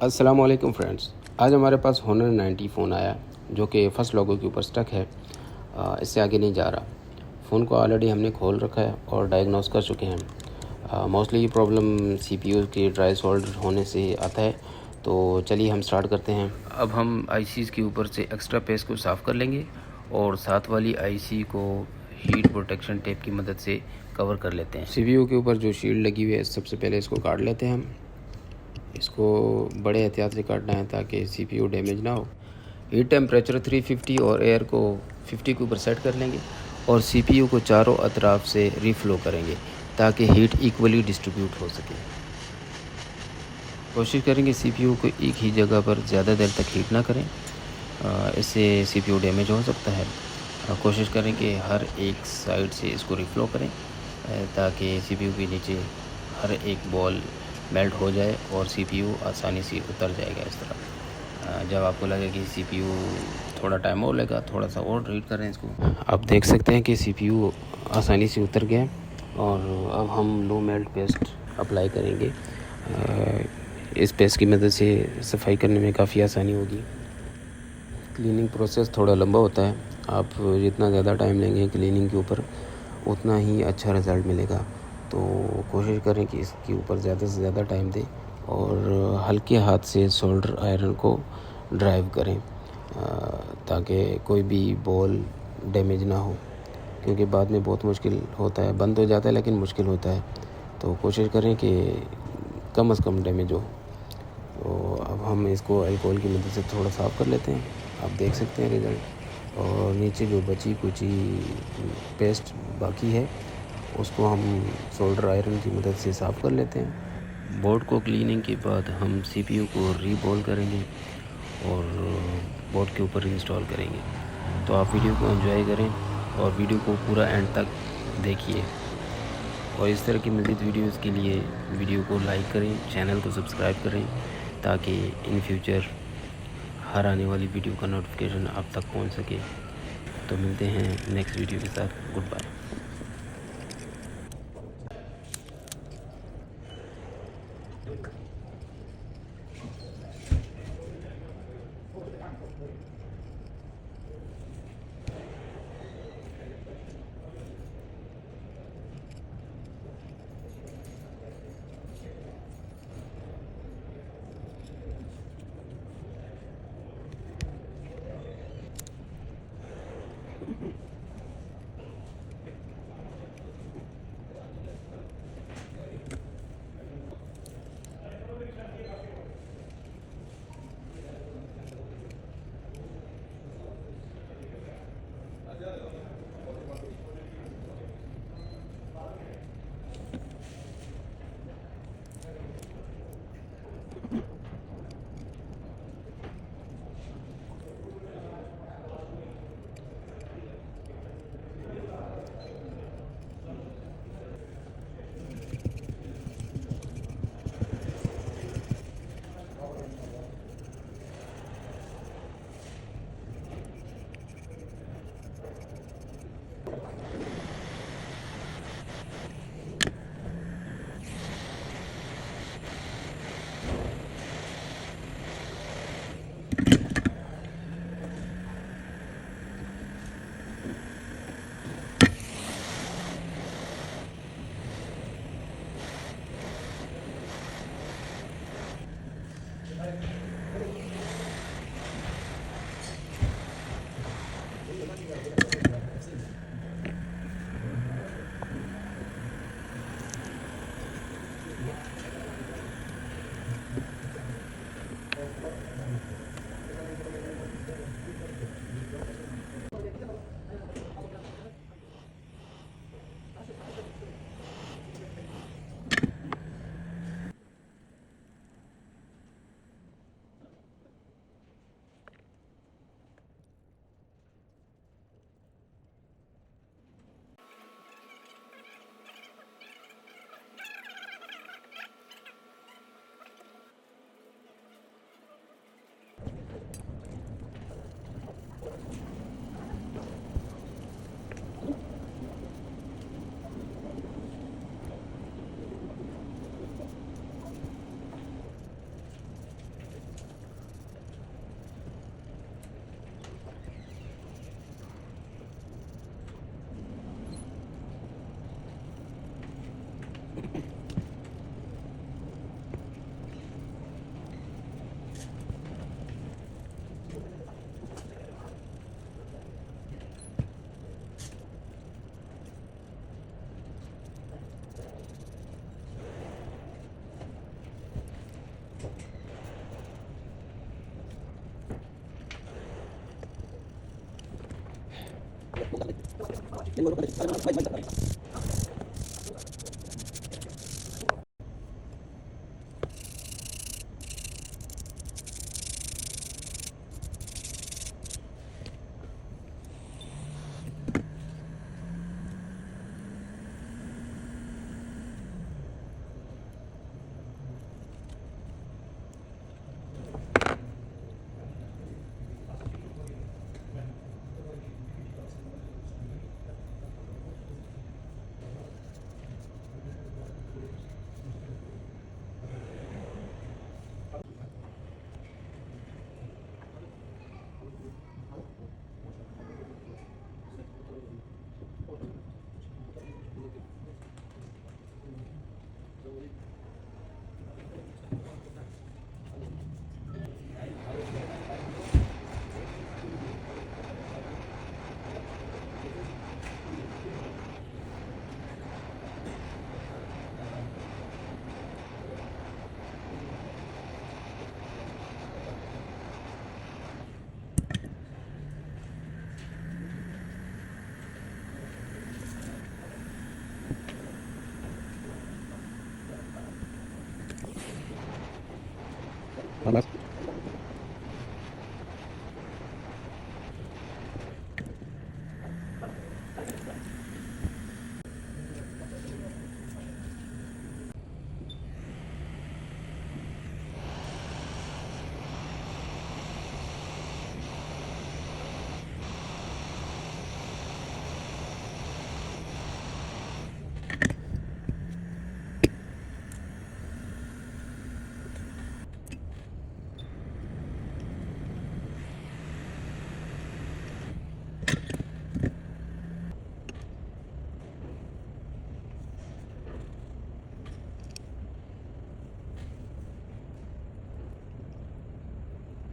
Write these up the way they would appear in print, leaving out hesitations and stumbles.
अस्सलाम वालेकुम फ्रेंड्स। आज हमारे पास Honor 90 फ़ोन आया जो कि फर्स्ट लोगो के ऊपर स्टक है। इससे आगे नहीं जा रहा। फ़ोन को ऑलरेडी हमने खोल रखा है और डायग्नोस कर चुके हैं। मोस्टली ये प्रॉब्लम सीपीयू के ड्राई सोल्डर होने से आता है। तो चलिए हम स्टार्ट करते हैं। अब हम आईसीज़ के ऊपर से एक्स्ट्रा पेस्ट को साफ़ कर लेंगे और साथ वाली आईसी को हीट प्रोटेक्शन टेप की मदद से कवर कर लेते हैं। सीपीयू के ऊपर जो शील्ड लगी हुई है, सबसे पहले इसको काट लेते हैं हम। इसको बड़े एहतियात से काटना है ताकि सीपीयू डैमेज ना हो। हीट टेम्परेचर 350 और एयर को 50 के ऊपर सेट कर लेंगे और सीपीयू को चारों अतराफ से रीफ्लो करेंगे ताकि हीट इक्वली डिस्ट्रीब्यूट हो सके। कोशिश करेंगे सीपीयू को एक ही जगह पर ज़्यादा देर तक हीट ना करें, इससे सीपीयू डैमेज हो सकता है। कोशिश करें कि हर एक साइड से इसको रिफ्लो करें ताकि सीपीयू के नीचे हर एक बॉल मेल्ट हो जाए और सीपीयू आसानी से उतर जाएगा। इस तरह जब आपको लगे कि सीपीयू थोड़ा टाइम और लेगा, थोड़ा सा और हीट करें इसको। आप देख सकते हैं कि सीपीयू आसानी से उतर गया और अब हम लो मेल्ट पेस्ट अप्लाई करेंगे। इस पेस्ट की मदद से सफाई करने में काफ़ी आसानी होगी। क्लीनिंग प्रोसेस थोड़ा लंबा होता है। आप जितना ज़्यादा टाइम लेंगे क्लीनिंग के ऊपर, उतना ही अच्छा रिज़ल्ट मिलेगा। तो कोशिश करें कि इसके ऊपर ज़्यादा से ज़्यादा टाइम दें और हल्के हाथ से सोल्डर आयरन को ड्राइव करें ताकि कोई भी बॉल डैमेज ना हो, क्योंकि बाद में बहुत मुश्किल होता है। बंद हो जाता है लेकिन मुश्किल होता है। तो कोशिश करें कि कम से कम डैमेज हो। तो अब हम इसको अल्कोहल की मदद से थोड़ा साफ़ कर लेते हैं। आप देख सकते हैं रिज़ल्ट। और नीचे जो बची कुची पेस्ट बाकी है उसको हम सोल्डर आयरन की मदद से साफ़ कर लेते हैं। बोर्ड को क्लीनिंग के बाद हम सीपीयू को रीबॉल करेंगे और बोर्ड के ऊपर इंस्टॉल करेंगे। तो आप वीडियो को एंजॉय करें और वीडियो को पूरा एंड तक देखिए। और इस तरह की मज़ीद वीडियोज़ के लिए वीडियो को लाइक करें, चैनल को सब्सक्राइब करें ताकि इन फ्यूचर हर आने वाली वीडियो का नोटिफिकेशन आप तक पहुंच सके। तो मिलते हैं नेक्स्ट वीडियो के साथ। Goodbye.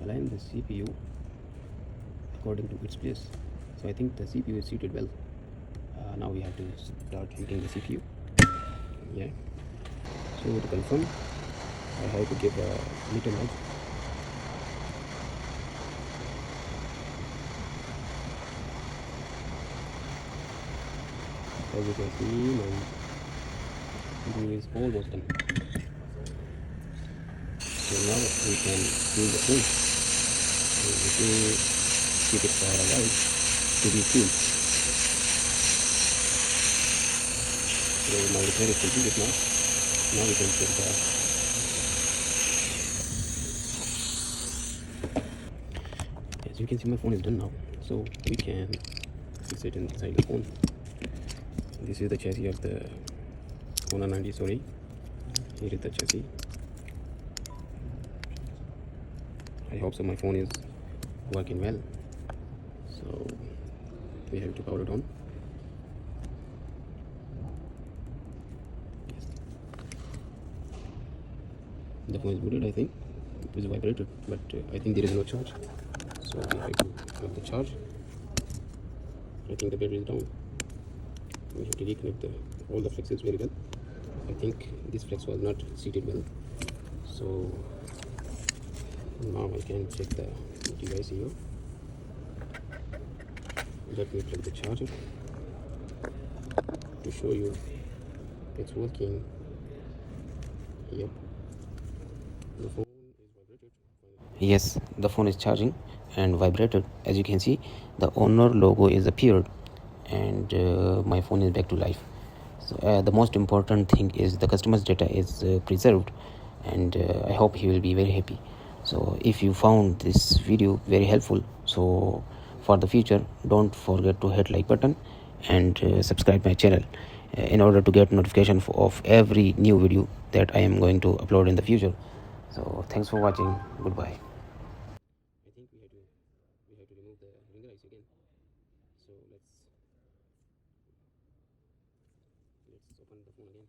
Align the CPU according to its place. So I think the CPU is seated well. Now we have to start heating the CPU. Yeah. So to confirm, I have to give a little nudge. As you can see, my glue is almost done. So now we can cool the phone. So let me keep it for a while to be cool. So my repair is completed now. Now we can check as you can see, my phone is done now. So we can fix it inside the phone. This is the chassis of the Honor 90. Sorry, here is the chassis. I hope so my phone is working well. So we have to power it on. Yes. The phone is booted, I think. It is vibrated, but I think there is no charge. So we have to have the charge. I think the battery is down. We have to reconnect all the flexes very well. I think this flex was not seated well. So now I can check the device here. Let me plug the charger to show you it's working. Yep. The phone is vibrated. Yes, the phone is charging and vibrated. As you can see, the Honor logo is appeared, and my phone is back to life. So the most important thing is the customer's data is preserved, and I hope he will be very happy. So if you found this video very helpful, so for the future, don't forget to hit like button and subscribe my channel in order to get notification of every new video that I am going to upload in the future. So thanks for watching. Goodbye. I think we have to remove the ring eyes again. So let's open the phone again.